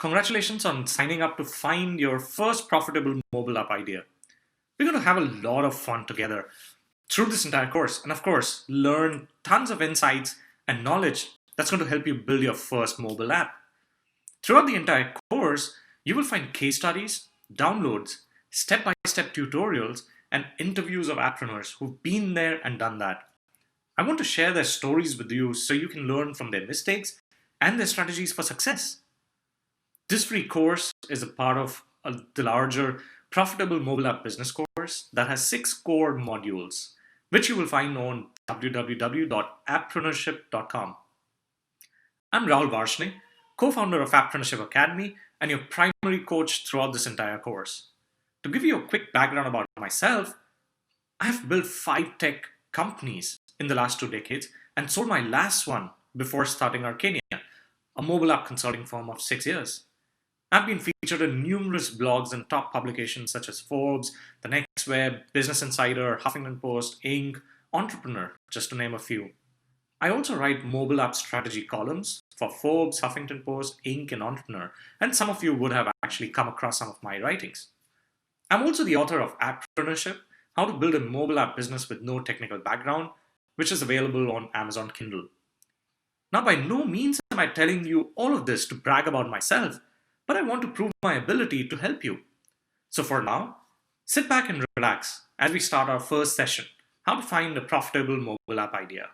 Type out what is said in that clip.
Congratulations on signing up to find your first profitable mobile app idea. We're going to have a lot of fun together through this entire course, and of course, learn tons of insights and knowledge that's going to help you build your first mobile app. Throughout the entire course, you will find case studies, downloads, step-by-step tutorials, and interviews of appreneurs who've been there and done that. I want to share their stories with you so you can learn from their mistakes and their strategies for success. This free course is a part of the larger Profitable Mobile App Business course that has 6 core modules, which you will find on www.apprenticeship.com. I'm Rahul Varshney, co-founder of Apprenticeship Academy and your primary coach throughout this entire course. To give you a quick background about myself, I have built 5 tech companies in the last 2 decades and sold my last one before starting Arcania, a mobile app consulting firm of 6 years. I've been featured in numerous blogs and top publications such as Forbes, The Next Web, Business Insider, Huffington Post, Inc., Entrepreneur, just to name a few. I also write mobile app strategy columns for Forbes, Huffington Post, Inc., and Entrepreneur, and some of you would have actually come across some of my writings. I'm also the author of Apprenticeship, How to Build a Mobile App Business with No Technical Background, which is available on Amazon Kindle. Now, by no means am I telling you all of this to brag about myself, but I want to prove my ability to help you. So for now, sit back and relax as we start our first session, how to find a profitable mobile app idea.